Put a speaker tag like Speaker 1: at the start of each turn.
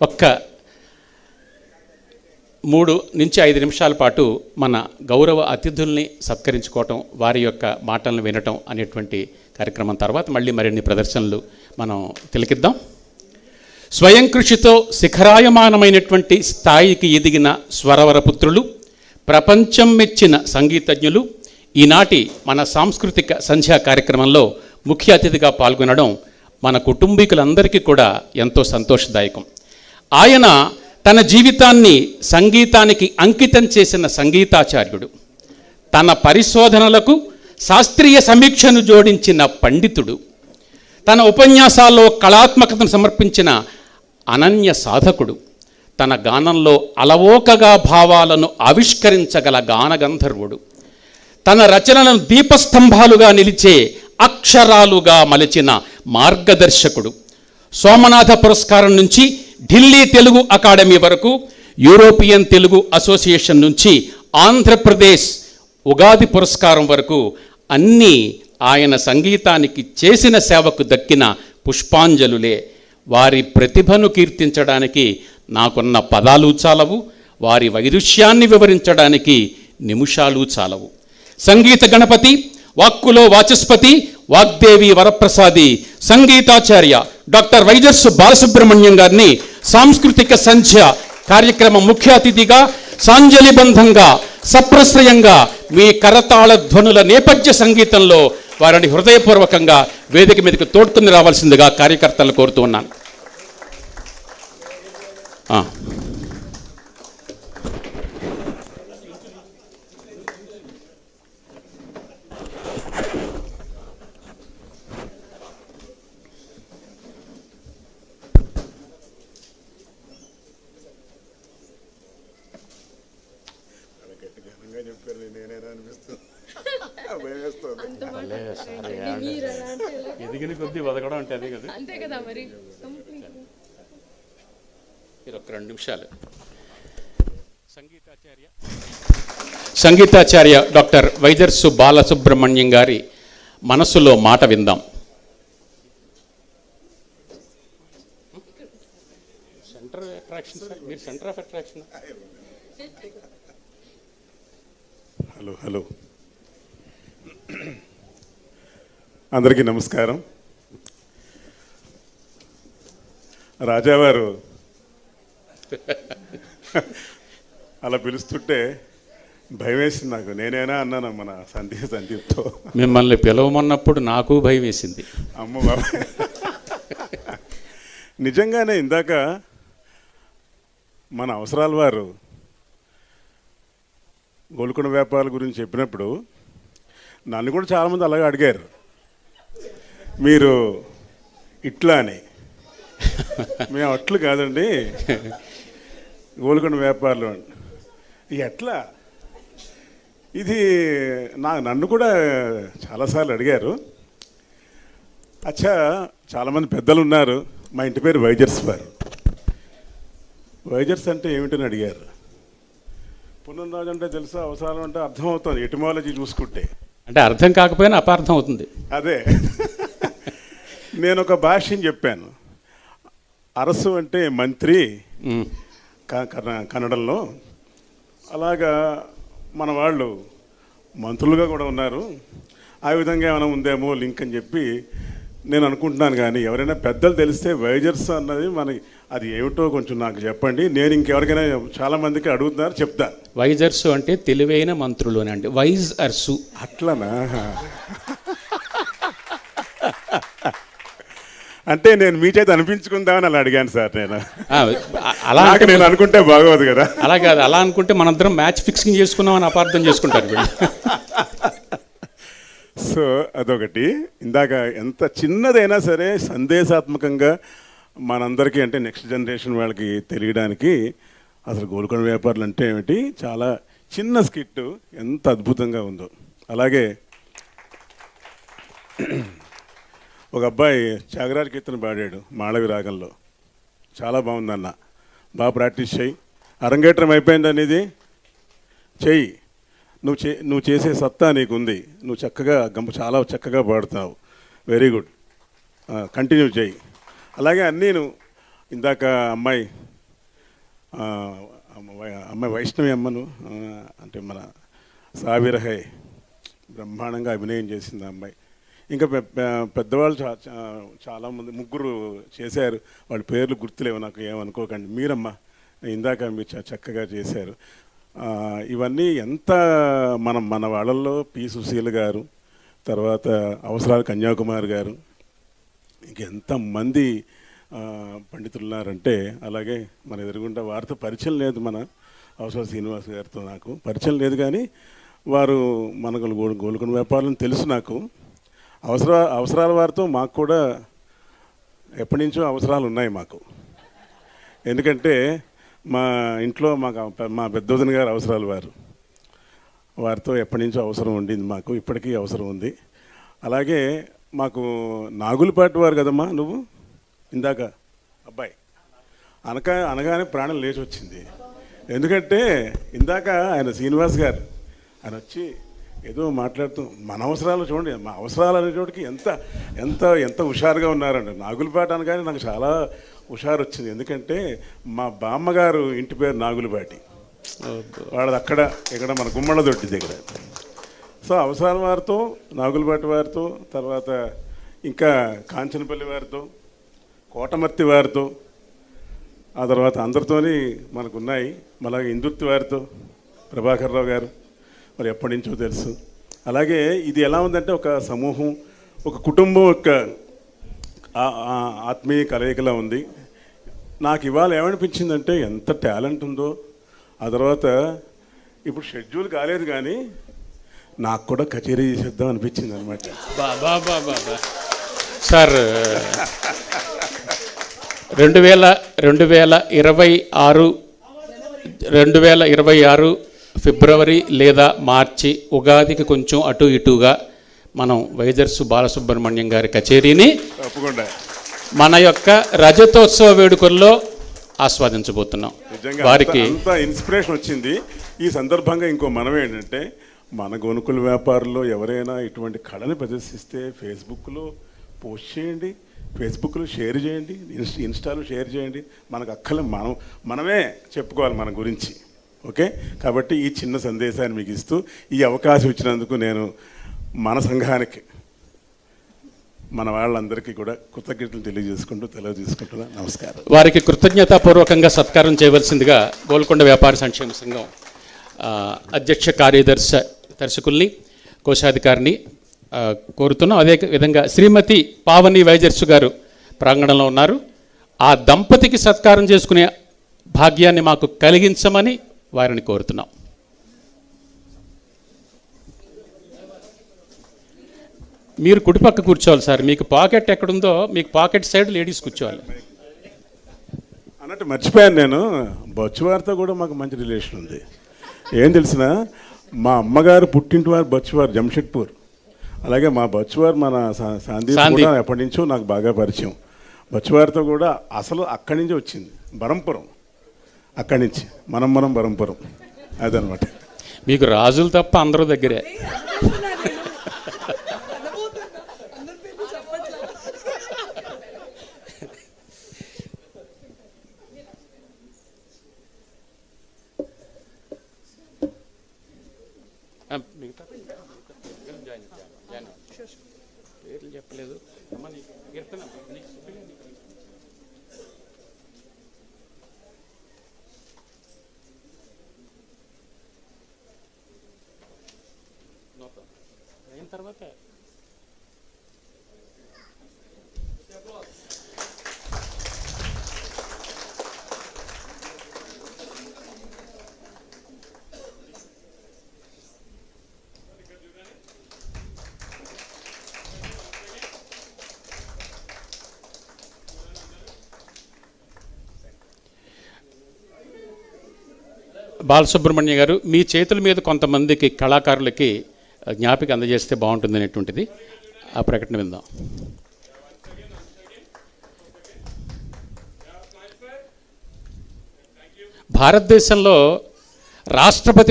Speaker 1: ఒక్క 3 నుంచి 5 నిమిషాల పాటు మన గౌరవ అతిథుల్ని సత్కరించుకోవటం, వారి యొక్క మాటలను వినటం అనేటువంటి కార్యక్రమం తర్వాత మళ్ళీ మరిన్ని ప్రదర్శనలు మనం తిలకిద్దాం. స్వయం కృషితో శిఖరాయమానమైనటువంటి స్థాయికి ఎదిగిన స్వరవరపుత్రులు, ప్రపంచం మెచ్చిన సంగీతజ్ఞులు ఈనాటి మన సాంస్కృతిక సంధ్యా కార్యక్రమంలో ముఖ్య అతిథిగా పాల్గొనడం మన కుటుంబీకులందరికీ కూడా ఎంతో సంతోషదాయకం. ఆయన తన జీవితాన్ని సంగీతానికి అంకితం చేసిన సంగీతాచార్యుడు, తన పరిశోధనలకు శాస్త్రీయ సమీక్షను జోడించిన పండితుడు, తన ఉపన్యాసాల్లో కళాత్మకతను సమర్పించిన అనన్య సాధకుడు, తన గానంలో అలవోకగా భావాలను ఆవిష్కరించగల గానగంధర్వుడు, తన రచనలను దీపస్తంభాలుగా నిలిచే అక్షరాలుగా మలిచిన మార్గదర్శకుడు, సోమనాథ పురస్కారం నుంచి ఢిల్లీ తెలుగు అకాడమీ వరకు, యూరోపియన్ తెలుగు అసోసియేషన్ నుంచి ఆంధ్రప్రదేశ్ ఉగాది పురస్కారం వరకు అన్నీ ఆయన సంగీతానికి చేసిన సేవకు దక్కిన పుష్పాంజలులే. వారి ప్రతిభను కీర్తించడానికి నాకున్న పదాలు చాలవు, వారి వైదుష్యాన్ని వివరించడానికి నిమిషాలు చాలవు. సంగీత గణపతి, వాక్కులో వాచస్పతి, వాగ్దేవి వరప్రసాది, సంగీతాచార్య డాక్టర్ వైజర్సు బాలసుబ్రహ్మణ్యం గారిని సాంస్కృతిక సంధ్య కార్యక్రమం ముఖ్య అతిథిగా, సాంజలిబంధంగా, సప్రశ్రయంగా మీ కరతాళ ధ్వనుల నేపథ్య సంగీతంలో వారిని హృదయపూర్వకంగా వేదిక మీదకి తోడుతుని రావాల్సిందిగా కార్యకర్తలను కోరుతూ ఉన్నాను. ఎదిగిన కొద్దీ వదకడం అంటే అదే కదా, అంతే కదా మరి. మీరు ఒక 2 నిమిషాలు సంగీతాచార్య డాక్టర్ వైజర్సు బాలసుబ్రహ్మణ్యం గారి మనసులో మాట విందాం. సెంటర్ అట్రాక్షన్ సార్, మీరు centre of attraction.
Speaker 2: Hello hello, అందరికీ నమస్కారం. రాజావారు అలా పిలుస్తుంటే భయం వేసింది నాకు. నేనైనా అన్నాను మన సందీప్తో,
Speaker 1: మిమ్మల్ని పిలవమన్నప్పుడు నాకు భయం వేసింది.
Speaker 2: అమ్మ బాబా, నిజంగానే ఇందాక మన అవసరాల వారు గోల్కొండ వ్యాపారాల గురించి చెప్పినప్పుడు నన్ను కూడా చాలామంది అలాగే అడిగారు, మీరు ఇట్లా అని. మేము అట్లు కాదండి, గోల్కొండ వ్యాపారాలు ఎట్లా. ఇది నన్ను కూడా చాలాసార్లు అడిగారు. అచ్చా, చాలామంది పెద్దలు ఉన్నారు, మా ఇంటి పేరు వైజర్స్ వారు. వైజర్స్ అంటే ఏమిటని అడిగారు. పునర్రాజు అంటే తెలుసా, అవసరాలు అంటే అర్థమవుతుంది ఎటిమాలజీ చూసుకుంటే.
Speaker 1: అంటే అర్థం కాకపోయినా అపార్థం అవుతుంది.
Speaker 2: అదే నేను ఒక భాష్యం చెప్పాను. అరసు అంటే మంత్రి కన్నడంలో, అలాగా మన వాళ్ళు మంత్రులుగా కూడా ఉన్నారు. ఆ విధంగా ఏమైనా ఉందేమో లింక్ అని చెప్పి నేను అనుకుంటున్నాను. కానీ ఎవరైనా పెద్దలు తెలిస్తే వైజర్స్ అన్నది మనకి అది ఏమిటో కొంచెం నాకు చెప్పండి. నేను ఇంకెవరికైనా చాలామందికి అడుగుతున్నారు, చెప్తాను.
Speaker 1: వైజర్సు అంటే తెలివైన మంత్రులు అని, అంటే వైజ్ అర్సు.
Speaker 2: అట్లనా? అంటే నేను మీ చేత అనిపించుకుందామని అలా అడిగాను సార్. నేను
Speaker 1: అలా
Speaker 2: నేను అనుకుంటే బాగోదు కదా.
Speaker 1: అలా కాదు, అలా అనుకుంటే మనందరం మ్యాచ్ ఫిక్సింగ్ చేసుకున్నామని అపార్థం చేసుకుంటారు.
Speaker 2: సో అదొకటి. ఇందాక ఎంత చిన్నదైనా సరే సందేశాత్మకంగా మనందరికీ, అంటే నెక్స్ట్ జనరేషన్ వాళ్ళకి తెలియడానికి అసలు గోల్కొండ వ్యాపారాలు అంటే ఏమిటి, చాలా చిన్న స్కిట్ ఎంత అద్భుతంగా ఉందో. అలాగే ఒక అబ్బాయి త్యాగరాజ కీర్తన పాడాడు మాళవి రాగంలో, చాలా బాగుందన్న. బాగా ప్రాక్టీస్ చేయి, అరంగేట్రం అయిపోయింది అనేది చెయ్యి, నువ్వు చేసే సత్తా నీకుంది, నువ్వు చక్కగా చాలా చక్కగా పాడుతావు, వెరీ గుడ్, కంటిన్యూ చేయి. అలాగే అన్నీ నువ్వు ఇందాక అమ్మాయి ఆ, అమ్మాయి వైష్ణవి అమ్మను అంటే మన సావిరహై బ్రహ్మాండంగా అభినయం చేసింది ఆ అమ్మాయి. ఇంకా పెద్దవాళ్ళు చాలామంది ముగ్గురు చేశారు, వాళ్ళ పేర్లు గుర్తులేవు నాకు, ఏమనుకోకండి. మీరమ్మా ఇందాక మీరు చక్కగా చేశారు. ఇవన్నీ ఎంత మన వాళ్ళల్లో పి సుశీల్ గారు, తర్వాత అవసరాలు కన్యాకుమారి గారు, ఇంకెంతమంది పండితులు ఉన్నారంటే. అలాగే మన ఎదురుగుండా వారితో పరిచయం లేదు, మన అవసరాలు శ్రీనివాస్ గారితో నాకు పరిచయం లేదు, కానీ వారు మనకు గోల్కొండ వ్యాపారం తెలుసు నాకు. అవసరాల వారితో మాకు కూడా ఎప్పటి నుంచో అవసరాలు ఉన్నాయి మాకు. ఎందుకంటే మా ఇంట్లో మా పెద్దవదిన గారు అవసరాలు వారితో ఎప్పటి నుంచో అవసరం ఉండింది మాకు, ఇప్పటికీ అవసరం ఉంది. అలాగే మాకు నాగులపాటి వారు కదమ్మా నువ్వు ఇందాక అబ్బాయి అనగానే ప్రాణం లేచి వచ్చింది. ఎందుకంటే ఇందాక ఆయన శ్రీనివాస్ గారు ఆయన వచ్చి ఏదో మాట్లాడుతూ మన అవసరాలు చూడండి, మా అవసరాలు అనే చోటికి ఎంత ఎంత ఎంత హుషారుగా ఉన్నారండి. నాగులపాటి అనగానే నాకు చాలా హుషారు వచ్చింది. ఎందుకంటే మా బామ్మగారు ఇంటి పేరు నాగులపాటి, వాళ్ళది అక్కడ ఇక్కడ మన గుమ్మళ్ళ దొడ్డి దగ్గర. సో అవసరాల వారితో, నాగులపాటి వారితో, తర్వాత ఇంకా కాంచనపల్లి వారితో, కోటమర్తి వారితో, ఆ తర్వాత అందరితోని మనకున్నాయి. అలాగే ఇందుర్తి వారితో ప్రభాకర్ రావు గారు మరి ఎప్పటి నుంచో తెలుసు. అలాగే ఇది ఎలా ఉందంటే ఒక సమూహం, ఒక కుటుంబం యొక్క ఆత్మీయ కలయికలా ఉంది. నాకు ఇవాళ ఏమనిపించిందంటే ఎంత టాలెంట్ ఉందో. ఆ తర్వాత ఇప్పుడు షెడ్యూల్ కాలేదు కానీ నాకు కూడా కచేరీ చేసేద్దాం అనిపించింది అనమాట.
Speaker 1: సార్ 2026 ఫిబ్రవరి లేదా మార్చి ఉగాదికి కొంచెం అటు ఇటుగా మనం వైజర్సు బాలసుబ్రహ్మణ్యం గారి కచేరీని
Speaker 2: తప్పకుండా
Speaker 1: మన యొక్క రజతోత్సవ వేడుకల్లో ఆస్వాదించబోతున్నాం. వారికి
Speaker 2: అంత ఇన్స్పిరేషన్ వచ్చింది. ఈ సందర్భంగా ఇంకో మనం ఏంటంటే, మన గొనుకుల వ్యాపారుల్లో ఎవరైనా ఇటువంటి కళని ప్రదర్శిస్తే ఫేస్బుక్లో పోస్ట్ చేయండి, ఫేస్బుక్లో షేర్ చేయండి, ఇన్స్టాలో షేర్ చేయండి. మనకు మనమే చెప్పుకోవాలి మన గురించి. ఓకే, కాబట్టి ఈ చిన్న సందేశాన్ని మీకు ఇస్తూ ఈ అవకాశం ఇచ్చినందుకు నేను మన సంఘానికి, మన వాళ్ళందరికీ కూడా కృతజ్ఞతలు తెలియజేసుకుంటున్నా. నమస్కారం.
Speaker 1: వారికి కృతజ్ఞతాపూర్వకంగా సత్కారం చేయవలసిందిగా గోల్కొండ వ్యాపార సంక్షేమ సంఘం అధ్యక్ష కార్యదర్శకుల్ని, కోశాధికారిని కోరుతున్నాం. అదే విధంగా శ్రీమతి పావని వైజర్సు గారు ప్రాంగణంలో ఉన్నారు. ఆ దంపతికి సత్కారం చేసుకునే భాగ్యాన్ని మాకు కలిగించమని వారిని కోరుతున్నాం. మీరు కుడిపక్క కూర్చోవాలి సార్. మీకు పాకెట్ ఎక్కడుందో మీకు పాకెట్ సైడ్ లేడీస్ కూర్చోవాలి
Speaker 2: అన్నట్టు మర్చిపోయాను నేను. బొచ్చువారితో కూడా మాకు మంచి రిలేషన్ ఉంది. ఏం తెలిసిన, మా అమ్మగారు పుట్టింటి వారు బొచ్చువారు జంషెడ్పూర్. అలాగే మా బొచ్చువారు మన సాందీప్ కూడా ఎప్పటి నుంచో నాకు బాగా పరిచయం. బొచ్చువారితో కూడా అసలు అక్కడి నుంచి వచ్చింది, బరంపురం. అక్కడి నుంచి మనం బరంపురం, అదనమాట.
Speaker 1: మీకు రాజులు తప్ప అందరూ దగ్గరే. పేర్లు చెప్పలేదు. అయిన తర్వాత బాలసుబ్రహ్మణ్య గారు, మీ చేతుల మీద కొంతమందికి కళాకారులకి జ్ఞాపిక అందజేస్తే బాగుంటుంది అనేటువంటిది ఆ ప్రకటన విందాం. భారతదేశంలో రాష్ట్రపతి